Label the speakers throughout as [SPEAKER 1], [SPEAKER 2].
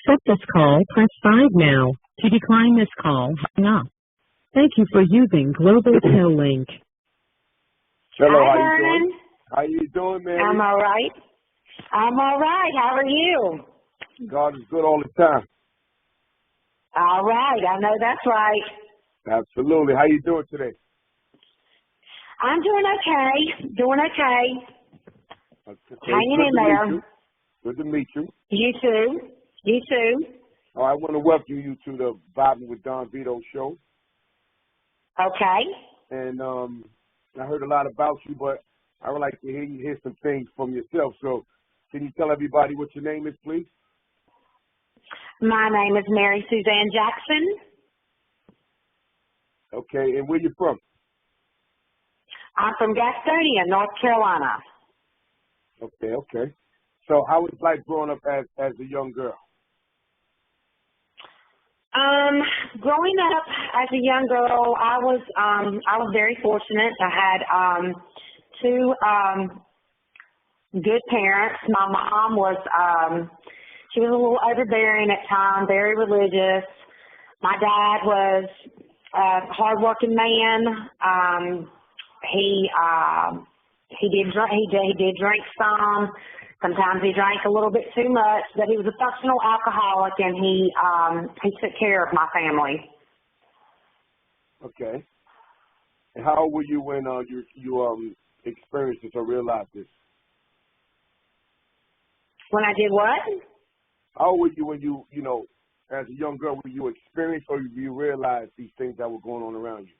[SPEAKER 1] accept this call, press 5 now. To decline this call, hang up. Thank you for using Global Tel Link.
[SPEAKER 2] Hello,
[SPEAKER 3] Hi,
[SPEAKER 2] how you
[SPEAKER 3] Vernon.
[SPEAKER 2] doing? How you doing, man?
[SPEAKER 3] I'm all right. I'm all right. How are you?
[SPEAKER 2] God is good all the time.
[SPEAKER 3] All right. I know that's right.
[SPEAKER 2] Absolutely. How you doing today?
[SPEAKER 3] I'm doing okay. Doing okay.
[SPEAKER 2] Okay.
[SPEAKER 3] Hanging in there.
[SPEAKER 2] Good to meet you.
[SPEAKER 3] You too. You too.
[SPEAKER 2] Oh, I want to welcome you to the Vibing with Don Vito show.
[SPEAKER 3] Okay.
[SPEAKER 2] And I heard a lot about you, but I would like to hear some things from yourself. So can you tell everybody what your name is, please?
[SPEAKER 3] My name is Mary Suzanne Jackson.
[SPEAKER 2] Okay. And where you from?
[SPEAKER 3] I'm from Gastonia, North Carolina.
[SPEAKER 2] Okay, okay. So how was life growing up as a young girl?
[SPEAKER 3] Growing up as a young girl, I was very fortunate. I had two good parents. My mom was she was a little overbearing at times, very religious. My dad was a hardworking man. He did drink some. Sometimes he drank a little bit too much, but he was a functional alcoholic, and he took care of my family.
[SPEAKER 2] Okay. And how old were you when you experienced this or realized this?
[SPEAKER 3] When I did what?
[SPEAKER 2] How old were you when you as a young girl, when you experienced or you realized these things that were going on around you?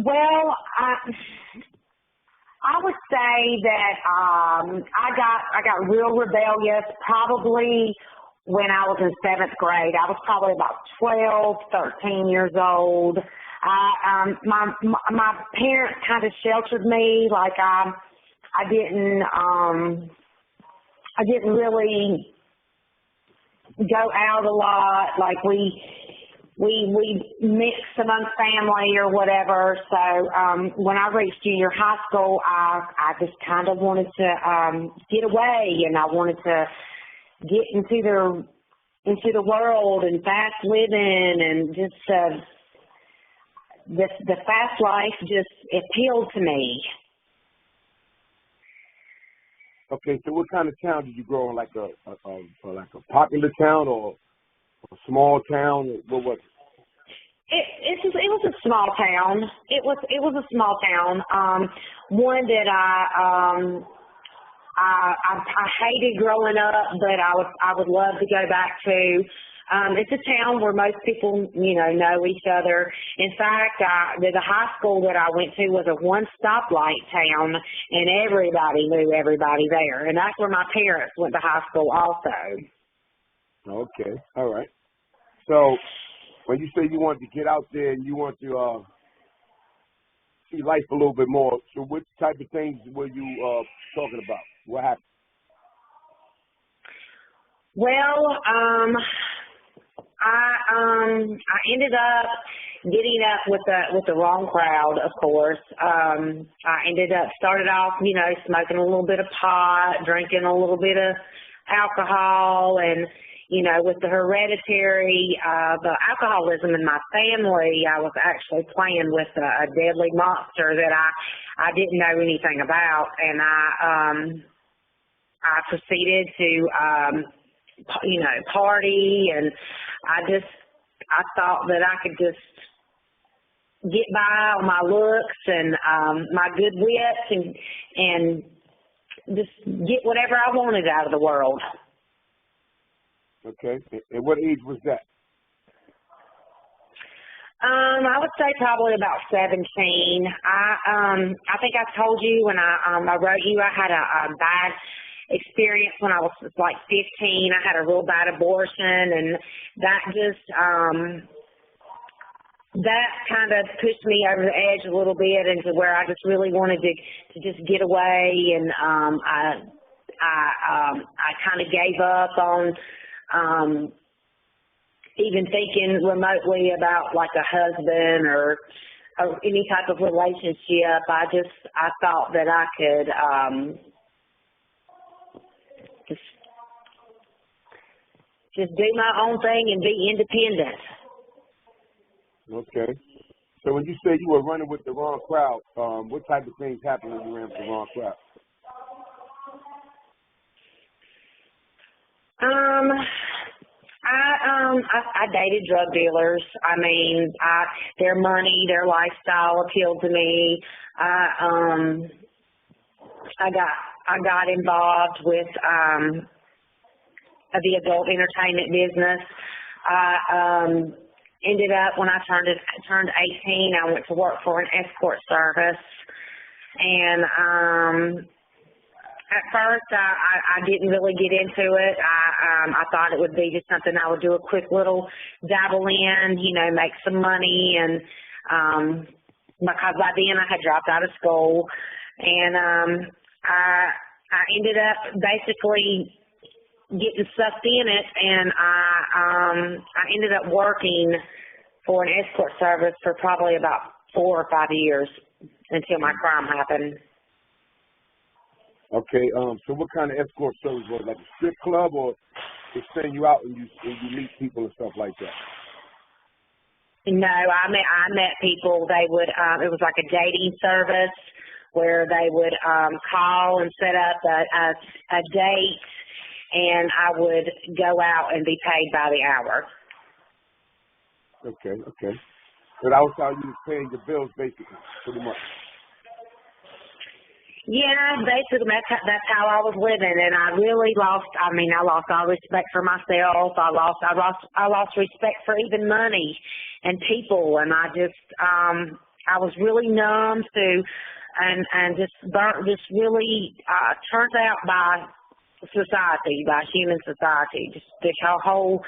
[SPEAKER 3] Well, I would say that I got real rebellious probably when I was in 7th grade. I was probably about 12, 13 years old. My parents kind of sheltered me, like I didn't really go out a lot. Like we mixed among family or whatever. So when I reached junior high school, I just kind of wanted to get away, and I wanted to get into the world and fast living, and just the fast life just appealed to me.
[SPEAKER 2] Okay, so what kind of town did you grow in? Like a popular town or a small town? What was it?
[SPEAKER 3] It was a small town. It was a small town. One that I hated growing up, but I would love to go back to. It's a town where most people know each other. In fact, the high school that I went to was a one stoplight town, and everybody knew everybody there. And that's where my parents went to high school also.
[SPEAKER 2] Okay, all right. So when you say you wanted to get out there and you want to see life a little bit more, so what type of things were you talking about? What happened?
[SPEAKER 3] Well, I ended up getting up with the wrong crowd, of course. I started off, smoking a little bit of pot, drinking a little bit of alcohol, and with the hereditary the alcoholism in my family, I was actually playing with a deadly monster that I didn't know anything about, and I proceeded to party, and I thought that I could just get by on my looks and my good wits and just get whatever I wanted out of the world.
[SPEAKER 2] Okay. And what age was that?
[SPEAKER 3] I would say probably about 17. I think I told you when I wrote you I had a bad experience when I was like 15. I had a real bad abortion, and that just that kind of pushed me over the edge a little bit into where I just really wanted to just get away, and I kind of gave up on even thinking remotely about like a husband or any type of relationship. I thought that I could just do my own thing and be independent.
[SPEAKER 2] Okay. So when you say you were running with the wrong crowd, what type of things happened when you ran with the wrong crowd?
[SPEAKER 3] I dated drug dealers. I mean, their money, their lifestyle appealed to me. I got involved with the adult entertainment business. I ended up, when I turned 18, I went to work for an escort service, and at first, I didn't really get into it. I thought it would be just something I would do a quick little dabble in, you know, make some money, and because by then I had dropped out of school, and I ended up basically getting sucked in it, and I ended up working for an escort service for probably about 4 or 5 years until my crime happened.
[SPEAKER 2] Okay, so what kind of escort service was it? Like a strip club, or they send you out and you meet people and stuff like that?
[SPEAKER 3] No, I met people. They would it was like a dating service where they would call and set up a date, and I would go out and be paid by the hour.
[SPEAKER 2] Okay. So that was how you was paying your bills, basically, pretty much.
[SPEAKER 3] Yeah, basically that's how I was living, and I really lost. I lost all respect for myself. I lost respect for even money and people, and I was really numb to, and just really turned out by society, by human society, just the whole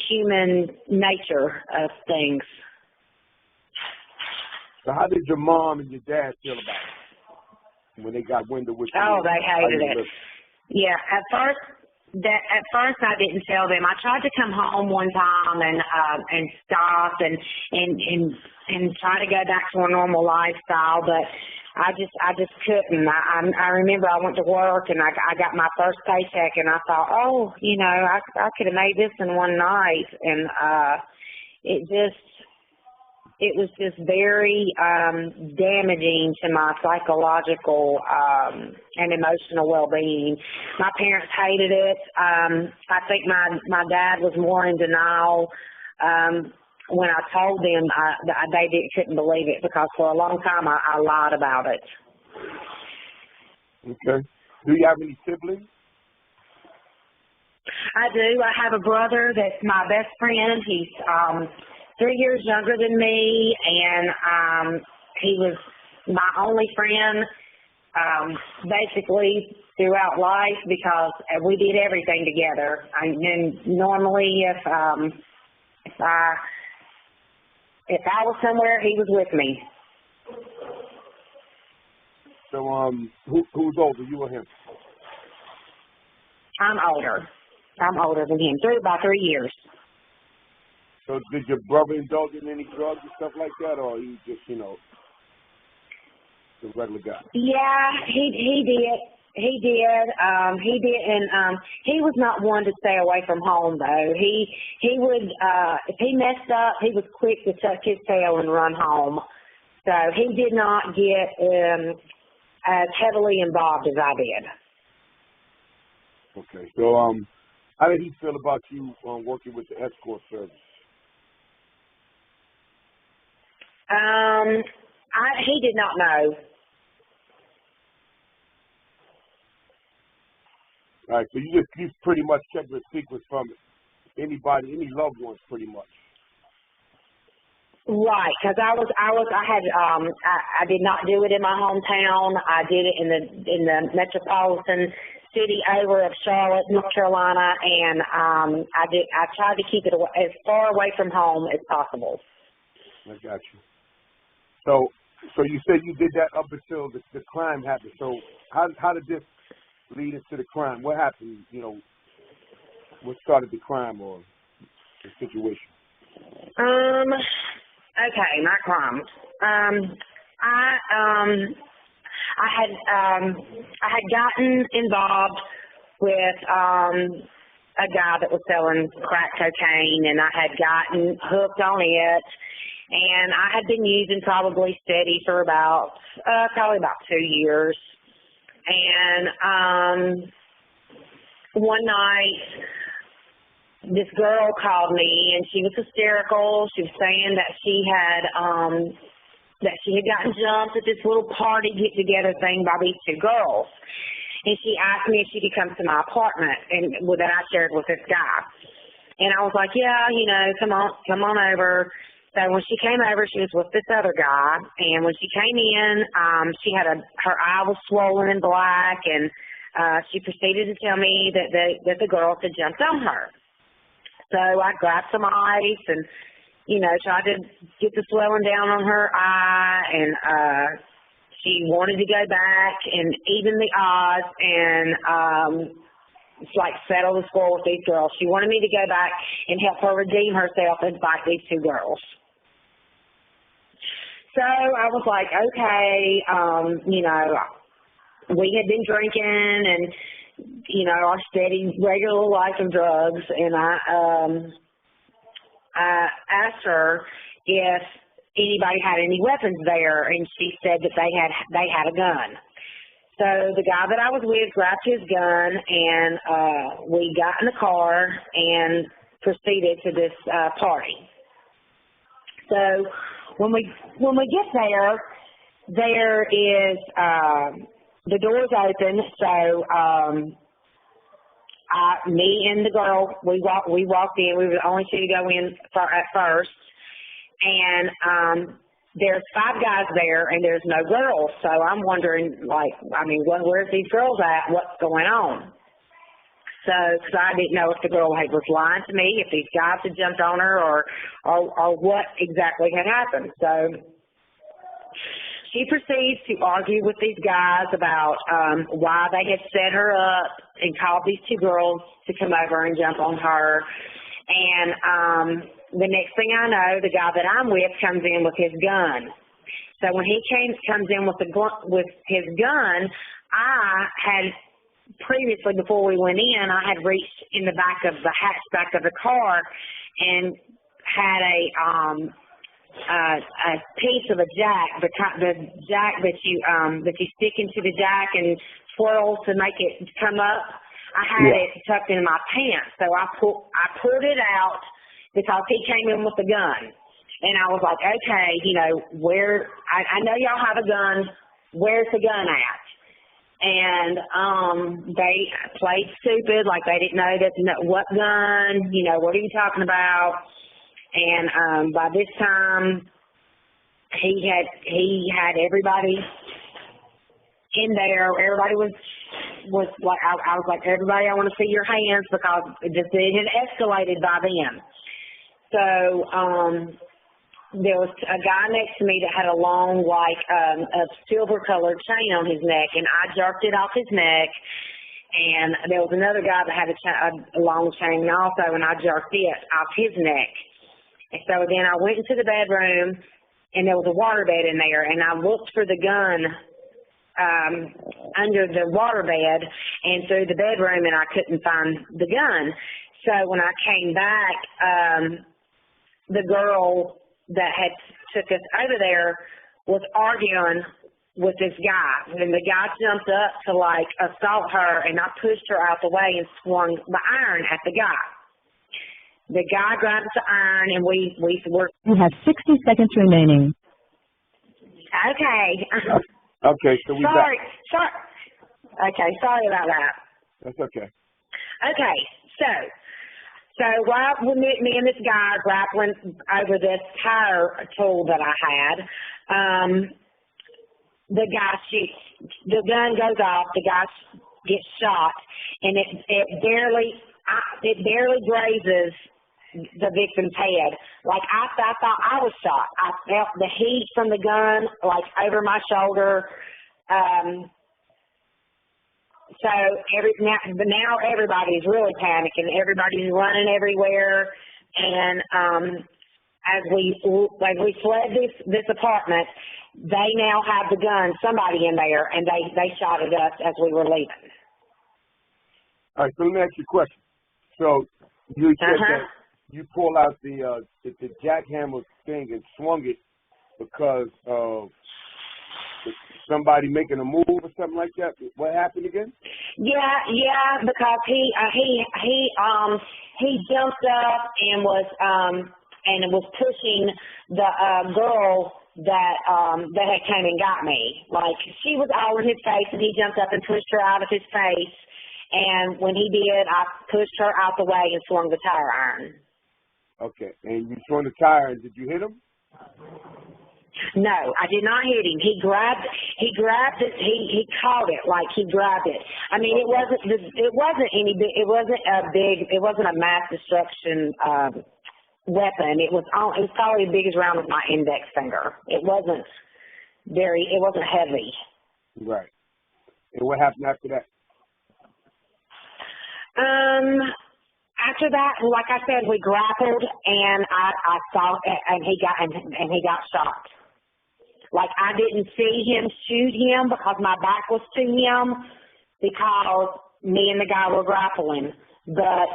[SPEAKER 3] human nature of things.
[SPEAKER 2] So how did your mom and your dad feel about it when they got wind of what you
[SPEAKER 3] Oh,
[SPEAKER 2] were,
[SPEAKER 3] they hated it. Yeah, at first I didn't tell them. I tried to come home one time and stop and try to go back to a normal lifestyle, but I just couldn't. I remember I went to work and I got my first paycheck, and I thought, oh, you know, I could have made this in one night, and it was just very damaging to my psychological and emotional well-being. My parents hated it. I think my dad was more in denial. When I told them, they couldn't believe it, because for a long time I lied about it.
[SPEAKER 2] Okay. Do you have any siblings?
[SPEAKER 3] I do. I have a brother that's my best friend. He's 3 years younger than me, and he was my only friend basically throughout life, because we did everything together. And normally, if I was somewhere, he was with me.
[SPEAKER 2] So who's older, you or him?
[SPEAKER 3] I'm older. I'm older than him, by 3 years.
[SPEAKER 2] So did your brother indulge in any drugs and stuff like that, or he just, you know, the regular guy?
[SPEAKER 3] Yeah, he did. He did, and he was not one to stay away from home, though. He would, if he messed up, he was quick to tuck his tail and run home. So he did not get as heavily involved as I did.
[SPEAKER 2] Okay, so how did he feel about you working with the escort service?
[SPEAKER 3] He did not know.
[SPEAKER 2] All right, so you pretty much kept the secret from anybody, any loved ones, pretty much.
[SPEAKER 3] Right, because I did not do it in my hometown. I did it in the metropolitan city over of Charlotte, North Carolina, and I tried to keep it as far away from home as possible.
[SPEAKER 2] I got you. So you said you did that up until the crime happened. So how did this lead into the crime? What happened? You know, what started the crime or the situation?
[SPEAKER 3] Okay, my crime. I had gotten involved with a guy that was selling crack cocaine, and I had gotten hooked on it, and I had been using probably steady for probably about 2 years. And one night, this girl called me, and she was hysterical. She was saying that she had gotten jumped at this little party get-together thing by these 2 girls. And she asked me if she could come to my apartment and that I shared with this guy. And I was like, yeah, come on over. So when she came over, she was with this other guy. And when she came in, she had her eye was swollen and black, and she proceeded to tell me that the girls had jumped on her. So I grabbed some ice and, tried to get the swelling down on her eye, and she wanted to go back and even the odds and settle the score with these girls. She wanted me to go back and help her redeem herself and fight these 2 girls. So I was like, okay, we had been drinking and, our steady regular life of drugs, and I asked her if anybody had any weapons there, and she said that they had a gun. So the guy that I was with grabbed his gun, and we got in the car and proceeded to this party. So when we get there is the door's open. So me and the girl, we walked in. We were the only 2 to go in at first. And there's 5 guys there, and there's no girls. So I'm wondering, where's these girls at? What's going on? So, because I didn't know if the girl was lying to me, if these guys had jumped on her, or what exactly had happened. So she proceeds to argue with these guys about why they had set her up and called these 2 girls to come over and jump on her. And the next thing I know, the guy that I'm with comes in with his gun. So when he comes in with his gun, I had previously, before we went in, I had reached in the back of the hatchback of the car and had a piece of a jack, the jack that you stick into the jack and swirl to make it come up. I had it tucked in my pants, so I pulled it out because he came in with the gun, and I was like, okay, where? I know y'all have a gun. Where's the gun at? And they played stupid, like they didn't know what gun. What are you talking about? And by this time, he had everybody in there. Everybody was like, I was like, everybody, I want to see your hands, because it had escalated by then. So there was a guy next to me that had a long, a silver-colored chain on his neck, and I jerked it off his neck. And there was another guy that had a long chain also, and I jerked it off his neck. And so then I went into the bedroom, and there was a waterbed in there, and I looked for the gun under the waterbed and through the bedroom, and I couldn't find the gun. So when I came back, the girl that had took us over there was arguing with this guy, and the guy jumped up to assault her, and I pushed her out the way and swung the iron at the guy. The guy grabbed the iron, and we were.
[SPEAKER 1] You have 60 seconds remaining.
[SPEAKER 3] Okay.
[SPEAKER 2] Okay, so we
[SPEAKER 3] sorry. Okay, sorry about that.
[SPEAKER 2] That's okay.
[SPEAKER 3] Okay, so while me and this guy are grappling over this tire tool that I had, the guy shoots. The gun goes off. The guy gets shot, and it barely grazes the victim's head. I thought I was shot. I felt the heat from the gun over my shoulder. So now everybody's really panicking. Everybody's running everywhere, and as we fled this apartment, they now have the gun, somebody in there, and they shot at us as we were leaving.
[SPEAKER 2] All right, so let me ask you a question. So you said
[SPEAKER 3] Uh-huh.
[SPEAKER 2] that you pulled out the jackhammer thing and swung it because of somebody making a move or something like that. What happened again?
[SPEAKER 3] Yeah, because he jumped up and was pushing the girl that had came and got me. Like, she was all in his face, and he jumped up and pushed her out of his face. And when he did, I pushed her out the way and swung the tire iron.
[SPEAKER 2] Okay, and you swung the tire, and did you hit him?
[SPEAKER 3] No, I did not hit him. He grabbed it. He caught it like he grabbed it. I mean, it wasn't a mass destruction weapon. It was probably as big as around with my index finger. It wasn't heavy.
[SPEAKER 2] Right. And what happened after that?
[SPEAKER 3] After that, like I said, we grappled, and I saw, and he got shot. Like, I didn't see him shoot him because my back was to him, because me and the guy were grappling. But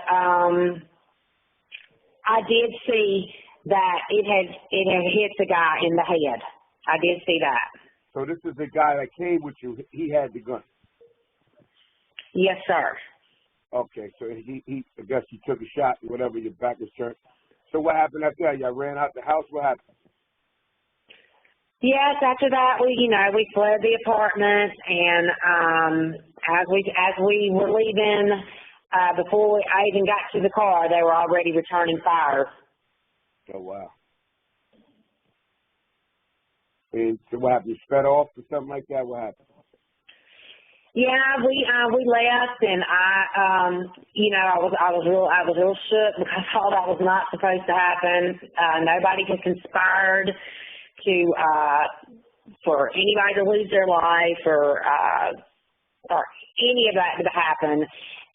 [SPEAKER 3] I did see that it had hit the guy in the head. I did see that.
[SPEAKER 2] So this is the guy that came with you. He had the gun.
[SPEAKER 3] Yes, sir.
[SPEAKER 2] Okay, so he I guess he took a shot, whatever, your back was turned. So what happened after that? Y'all ran out the house? What happened?
[SPEAKER 3] Yes, after that we fled the apartment, and as we were leaving, before I even got to the car, they were already returning fire.
[SPEAKER 2] Oh wow. And so what happened? You sped off or something like that? What happened?
[SPEAKER 3] Yeah, we left, and I was real shook because all that was not supposed to happen. Nobody had conspired for anybody to lose their life or any of that to happen.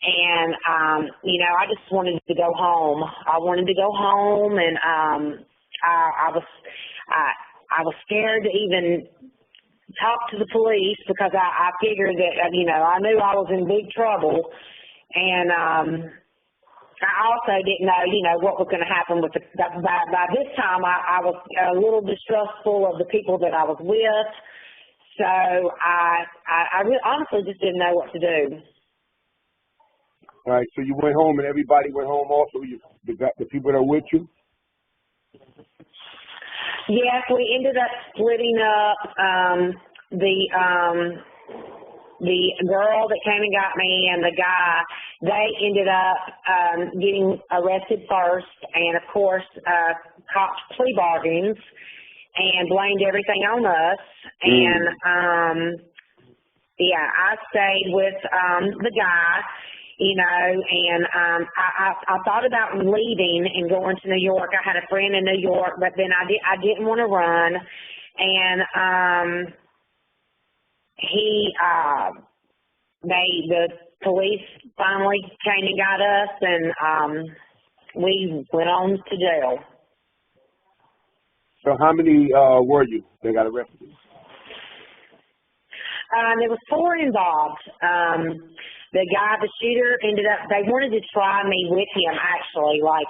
[SPEAKER 3] And I just wanted to go home. I wanted to go home, and I was scared to even talk to the police because I figured that, I knew I was in big trouble, and I also didn't know, what was going to happen with by this time I was a little distrustful of the people that I was with, so I really, honestly just didn't know what to do.
[SPEAKER 2] All right, so you went home and everybody went home also, the people that were with you?
[SPEAKER 3] Yes, we ended up splitting up. The girl that came and got me and the guy, they ended up getting arrested first, and of course, cops plea bargains and blamed everything on us. And I stayed with the guy. And I thought about leaving and going to New York. I had a friend in New York, but then I didn't want to run. And the police finally came and got us, and we went on to jail.
[SPEAKER 2] So how many were you that got arrested?
[SPEAKER 3] There was 4 involved. The guy, the shooter, ended up, they wanted to try me with him, actually. Like,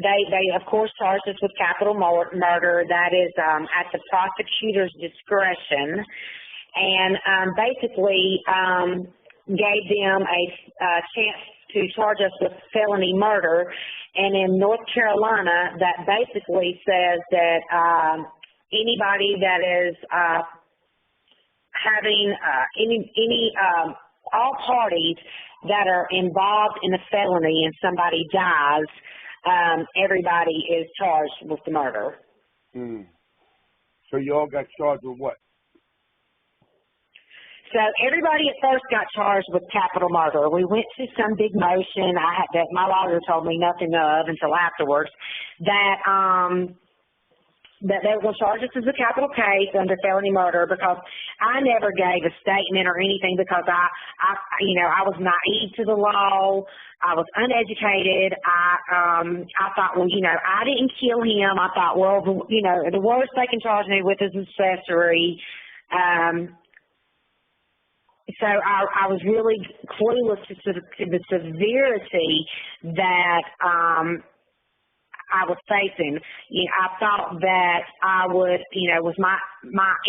[SPEAKER 3] they of course charged us with capital murder. That is at the prosecutor's discretion. And basically gave them a chance to charge us with felony murder. And in North Carolina, that basically says that anybody that is having all parties that are involved in a felony and somebody dies, everybody is charged with the murder.
[SPEAKER 2] So you all got charged with what?
[SPEAKER 3] So everybody at first got charged with capital murder. We went to some big motion that my lawyer told me nothing of until afterwards, that they were going to charge us as a capital case under felony murder, because I never gave a statement or anything, because I was naive to the law. I was uneducated. I thought, well, I didn't kill him. I thought, well, the worst they can charge me with is accessory. so I was really clueless to the severity that I was facing. You know, I thought that I would, you know, with my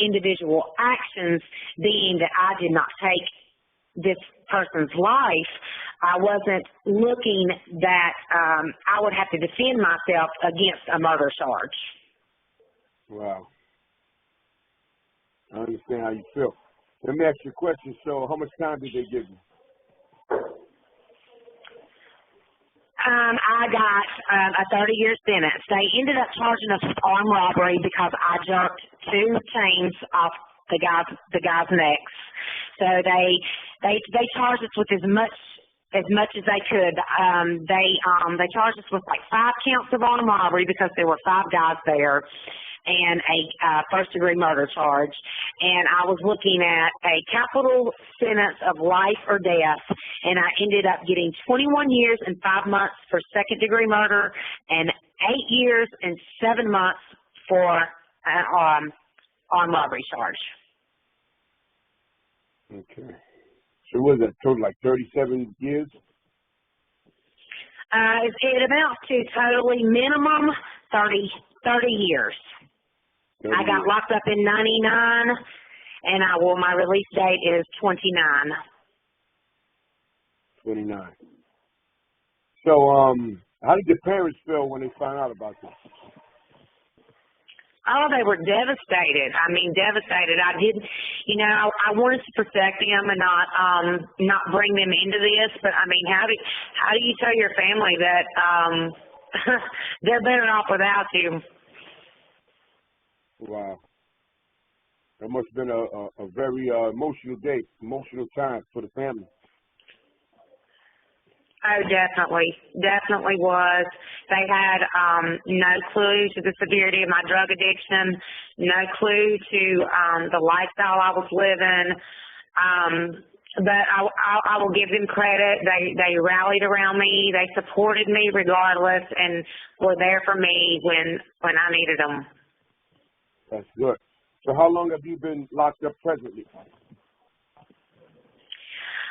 [SPEAKER 3] individual actions being that I did not take this person's life, I wasn't looking that I would have to defend myself against a murder charge.
[SPEAKER 2] Wow. I understand how you feel. Let me ask you a question. So how much time did they give you?
[SPEAKER 3] I got a 30-year sentence. They ended up charging us with armed robbery because I jerked 2 chains off the guy's necks. So they charged us with as much as they could. They charged us with like 5 counts of armed robbery because there were 5 guys there, and a first-degree murder charge. And I was looking at a capital sentence of life or death, and I ended up getting 21 years and 5 months for second-degree murder and 8 years and 7 months for an armed robbery charge.
[SPEAKER 2] Okay. So what is that, total like 37 years?
[SPEAKER 3] It amounts to totally minimum 30 years. I got locked up in 99, and my release date is 29.
[SPEAKER 2] 29. So, how did your parents feel when they found out about this?
[SPEAKER 3] Oh, they were devastated. I mean, devastated. I didn't, you know, I wanted to protect them and not bring them into this. But I mean, how do you tell your family that they're better off without you?
[SPEAKER 2] Wow. That must have been a very emotional time for the family.
[SPEAKER 3] Oh, definitely was. They had no clue to the severity of my drug addiction, no clue to the lifestyle I was living. But I will give them credit. They rallied around me. They supported me regardless, and were there for me when I needed them.
[SPEAKER 2] That's good. So how long have you been locked up presently?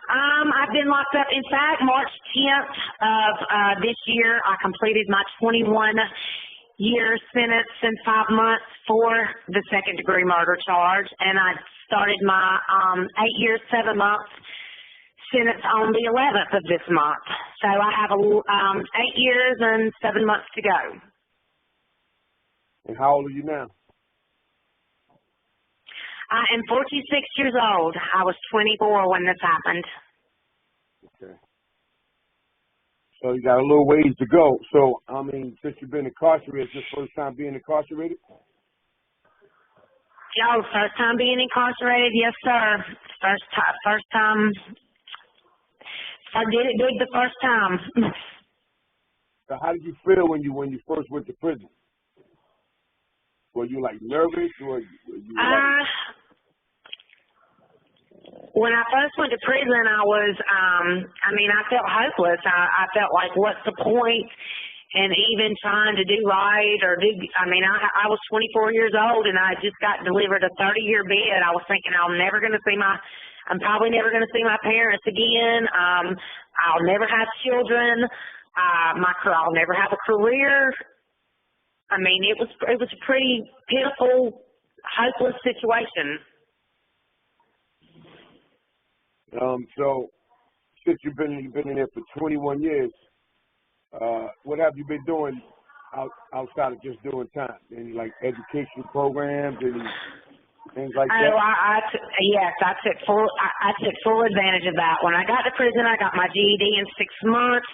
[SPEAKER 3] I've been locked up. In fact, March 10th of this year, I completed my 21-year sentence in 5 months for the second-degree murder charge, and I started my 8 years, 7 months sentence on the 11th of this month. So I have 8 years and 7 months to go.
[SPEAKER 2] And how old are you now?
[SPEAKER 3] I am 46 years old. I was 24 when this happened.
[SPEAKER 2] Okay. So you got a little ways to go. So, I mean, since you've been incarcerated, is this first time being incarcerated?
[SPEAKER 3] Oh, first time being incarcerated? Yes, sir. First time. I did it big the first time.
[SPEAKER 2] So how did you feel when you first went to prison? Were you like nervous, or were you like...
[SPEAKER 3] When I first went to prison, I was, I felt hopeless. I felt like, what's the point in even trying to do right or do, I was 24 years old and I just got delivered a 30-year bid. I was thinking I'm probably never going to see my parents again. I'll never have children. I'll never have a career. I mean, it was a pretty pitiful, hopeless situation.
[SPEAKER 2] So since you've been in there for 21 years, what have you been doing outside of just doing time? Any like education programs, any things like that?
[SPEAKER 3] Yes, I took full advantage of that. When I got to prison, I got my GED in 6 months.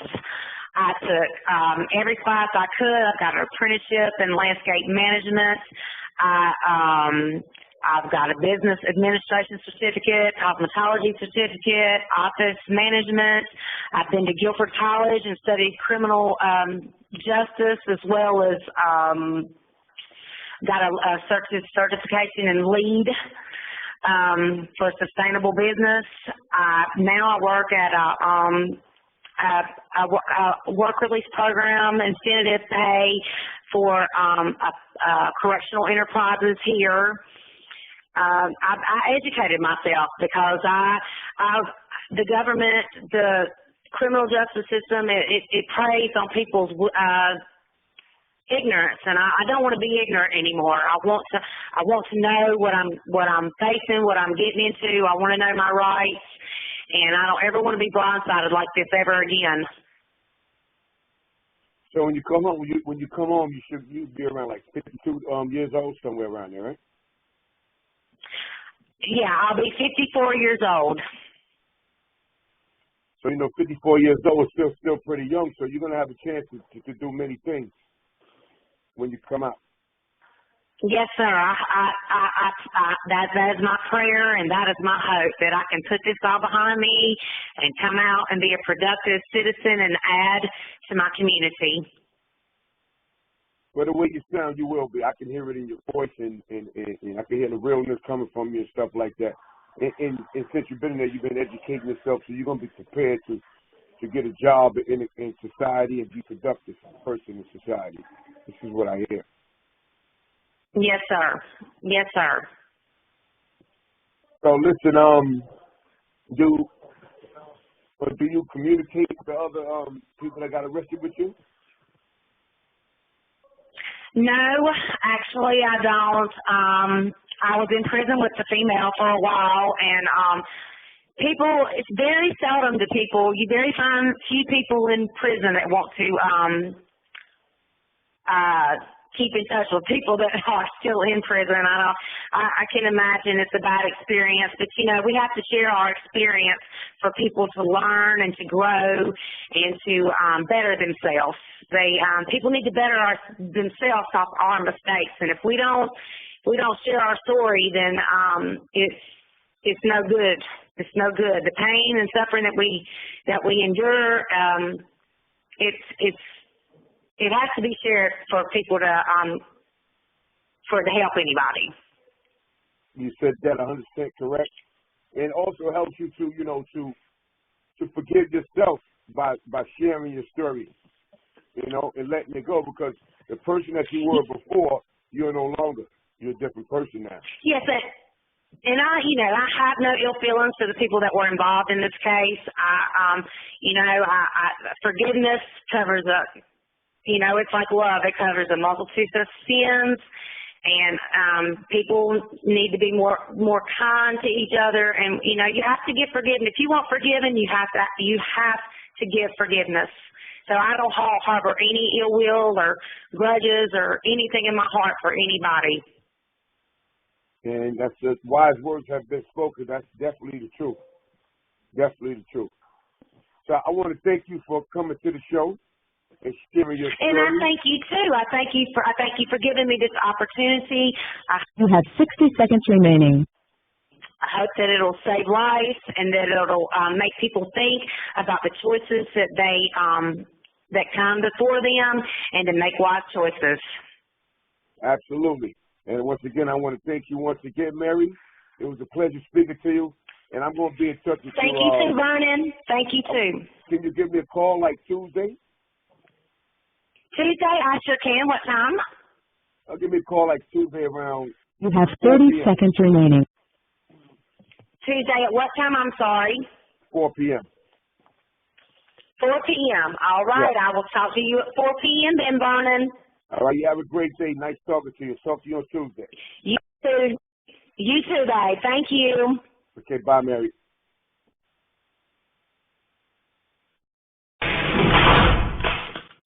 [SPEAKER 3] I took every class I could. I got an apprenticeship in landscape management. I've got a business administration certificate, cosmetology certificate, office management. I've been to Guilford College and studied criminal justice, as well as got a certification in LEAD for sustainable business. Now I work at a work release program, incentive pay for correctional enterprises here. I educated myself because the government, the criminal justice system, it preys on people's ignorance, and I don't want to be ignorant anymore. I want to know what I'm facing, what I'm getting into. I want to know my rights, and I don't ever want to be blindsided like this ever again.
[SPEAKER 2] So when you come home, you'd be around like 52 years old, somewhere around there, right?
[SPEAKER 3] Yeah, I'll be 54 years old.
[SPEAKER 2] So 54 years old is still pretty young. So you're gonna have a chance to do many things when you come out.
[SPEAKER 3] Yes, sir. That is my prayer, and that is my hope, that I can put this all behind me and come out and be a productive citizen and add to my community.
[SPEAKER 2] Well, the way you sound, you will be. I can hear it in your voice, and I can hear the realness coming from you and stuff like that. And since you've been there, you've been educating yourself, so you're going to be prepared to get a job in society and be a productive person in society. This is what I hear.
[SPEAKER 3] Yes, sir. Yes, sir.
[SPEAKER 2] So listen, do you communicate with the other people that got arrested with you?
[SPEAKER 3] No, actually I don't. I was in prison with the female for a while, and people, it's very seldom to people, you very find few people in prison that want to keep in touch with people that are still in prison. I can imagine it's a bad experience, but we have to share our experience for people to learn and to grow and to better themselves. People need to better themselves off our mistakes, and if we don't share our story, then it's no good. It's no good. The pain and suffering that we endure, it has to be shared for people to help anybody.
[SPEAKER 2] You said that 100% correct, and also helps you to forgive yourself by sharing your story, and letting it go, because the person that you were before, you're no longer. You're a different person now. Yes,
[SPEAKER 3] and I have no ill feelings to the people that were involved in this case. Forgiveness covers it's like love. It covers a multitude of sins, and people need to be more kind to each other. And you have to give forgiveness. If you want forgiven, you have to give forgiveness. So I don't harbor any ill will or grudges or anything in my heart for anybody.
[SPEAKER 2] And that's just wise words have been spoken. That's definitely the truth. Definitely the truth. So I want to thank you for coming to the show and sharing your story.
[SPEAKER 3] And I thank you too. I thank you for giving me this opportunity.
[SPEAKER 1] You have 60 seconds remaining.
[SPEAKER 3] I hope that it'll save lives and that it'll make people think about the choices that that come before them, and to make wise choices.
[SPEAKER 2] Absolutely. And once again, I want to thank you once again, Mary. It was a pleasure speaking to you, and I'm going to be in touch with you.
[SPEAKER 3] Thank you too, Vernon. Thank you too.
[SPEAKER 2] Can you give me a call like Tuesday?
[SPEAKER 3] Tuesday, I sure can. What time?
[SPEAKER 2] Give me a call like Tuesday around.
[SPEAKER 1] You have 30 seconds remaining.
[SPEAKER 3] Tuesday at what time? I'm sorry.
[SPEAKER 2] 4 p.m.
[SPEAKER 3] 4 p.m. All right. Yeah. I will talk to you at 4 p.m. then, Vernon.
[SPEAKER 2] All right. You have a great day. Nice talking to you. Talk to you on Tuesday.
[SPEAKER 3] You too. You too, babe. Thank you.
[SPEAKER 2] Okay. Bye, Mary.